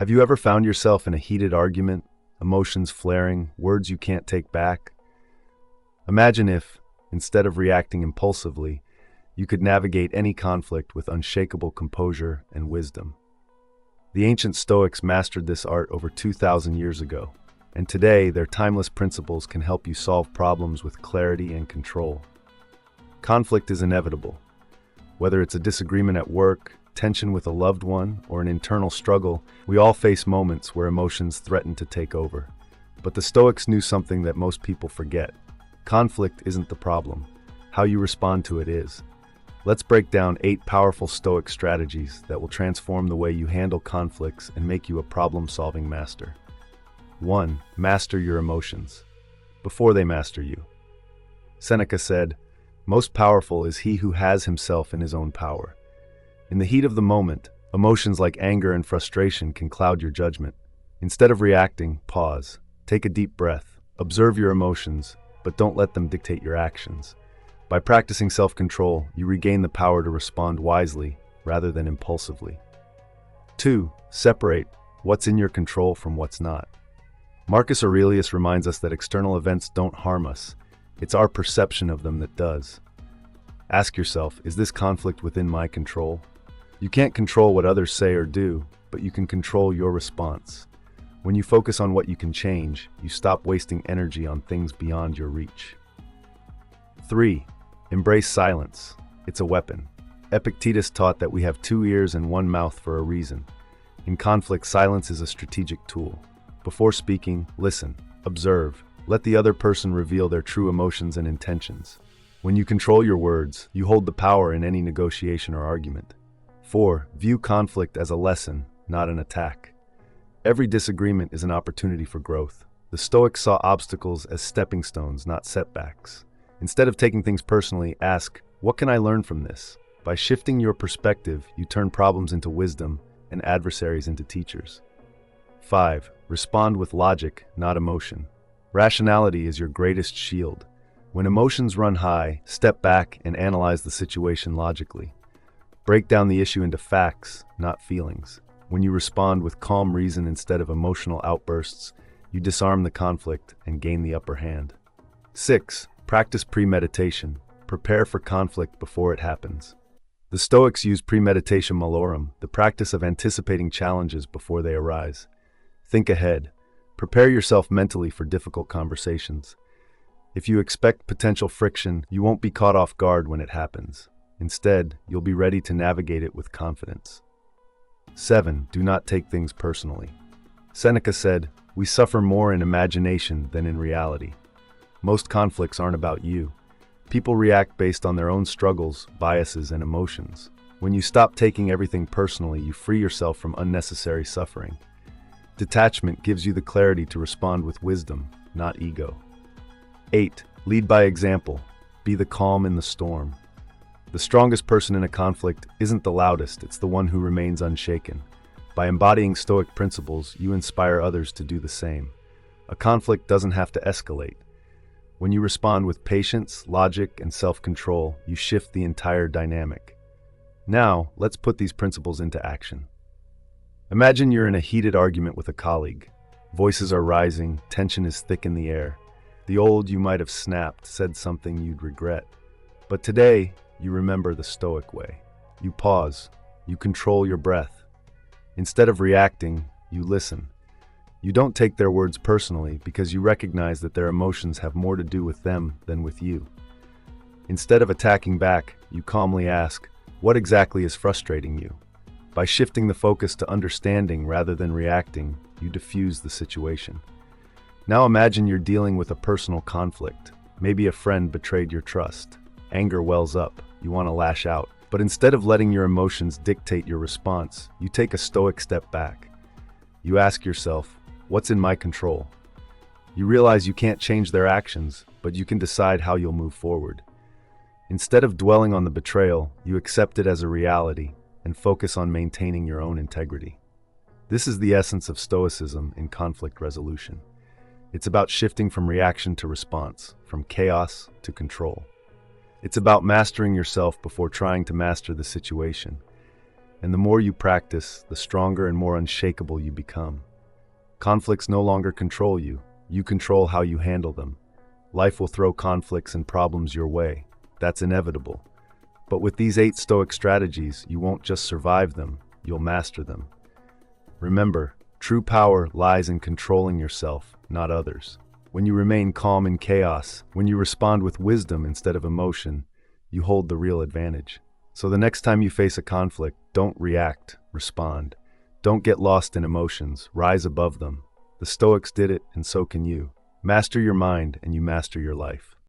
Have you ever found yourself in a heated argument, emotions flaring, words you can't take back? Imagine if, instead of reacting impulsively, you could navigate any conflict with unshakable composure and wisdom. The ancient Stoics mastered this art over 2,000 years ago, and today their timeless principles can help you solve problems with clarity and control. Conflict is inevitable. Whether it's a disagreement at work, tension with a loved one, or an internal struggle, we all face moments where emotions threaten to take over. But the Stoics knew something that most people forget. Conflict isn't the problem. How you respond to it is. Let's break down 8 powerful Stoic strategies that will transform the way you handle conflicts and make you a problem-solving master. 1. Master your emotions before they master you. Seneca said, "Most powerful is he who has himself in his own power." In the heat of the moment, emotions like anger and frustration can cloud your judgment. Instead of reacting, pause. Take a deep breath. Observe your emotions, but don't let them dictate your actions. By practicing self-control, you regain the power to respond wisely rather than impulsively. 2. Separate what's in your control from what's not. Marcus Aurelius reminds us that external events don't harm us. It's our perception of them that does. Ask yourself, is this conflict within my control? You can't control what others say or do, but you can control your response. When you focus on what you can change, you stop wasting energy on things beyond your reach. 3. Embrace silence. It's a weapon. Epictetus taught that we have 2 ears and 1 mouth for a reason. In conflict, silence is a strategic tool. Before speaking, listen, observe, let the other person reveal their true emotions and intentions. When you control your words, you hold the power in any negotiation or argument. 4. View conflict as a lesson, not an attack. Every disagreement is an opportunity for growth. The Stoics saw obstacles as stepping stones, not setbacks. Instead of taking things personally, ask, what can I learn from this? By shifting your perspective, you turn problems into wisdom and adversaries into teachers. 5. Respond with logic, not emotion. Rationality is your greatest shield. When emotions run high, step back and analyze the situation logically. Break down the issue into facts, not feelings. When you respond with calm reason instead of emotional outbursts, you disarm the conflict and gain the upper hand. 6. Practice premeditation. Prepare for conflict before it happens. The Stoics use premeditation malorum, the practice of anticipating challenges before they arise. Think ahead. Prepare yourself mentally for difficult conversations. If you expect potential friction, you won't be caught off guard when it happens. Instead, you'll be ready to navigate it with confidence. 7. Do not take things personally. Seneca said, "We suffer more in imagination than in reality." Most conflicts aren't about you. People react based on their own struggles, biases, and emotions. When you stop taking everything personally, you free yourself from unnecessary suffering. Detachment gives you the clarity to respond with wisdom, not ego. 8. Lead by example. Be the calm in the storm. The strongest person in a conflict isn't the loudest, it's the one who remains unshaken. By embodying Stoic principles, you inspire others to do the same. A conflict doesn't have to escalate. When you respond with patience, logic, and self-control, you shift the entire dynamic. Now, let's put these principles into action. Imagine you're in a heated argument with a colleague. Voices are rising, tension is thick in the air. The old you might have snapped said something you'd regret. But today, you remember the Stoic way. You pause. You control your breath. Instead of reacting, you listen. You don't take their words personally because you recognize that their emotions have more to do with them than with you. Instead of attacking back, you calmly ask, what exactly is frustrating you? By shifting the focus to understanding rather than reacting, you diffuse the situation. Now imagine you're dealing with a personal conflict. Maybe a friend betrayed your trust. Anger wells up. You want to lash out. But instead of letting your emotions dictate your response, you take a Stoic step back. You ask yourself, what's in my control? You realize you can't change their actions, but you can decide how you'll move forward. Instead of dwelling on the betrayal, you accept it as a reality and focus on maintaining your own integrity. This is the essence of Stoicism in conflict resolution. It's about shifting from reaction to response, from chaos to control. It's about mastering yourself before trying to master the situation. And the more you practice, the stronger and more unshakable you become. Conflicts no longer control you. You control how you handle them. Life will throw conflicts and problems your way. That's inevitable. But with these 8 Stoic strategies, you won't just survive them, you'll master them. Remember, true power lies in controlling yourself, not others. When you remain calm in chaos, when you respond with wisdom instead of emotion, you hold the real advantage. So the next time you face a conflict, don't react, respond. Don't get lost in emotions, rise above them. The Stoics did it, and so can you. Master your mind, and you master your life.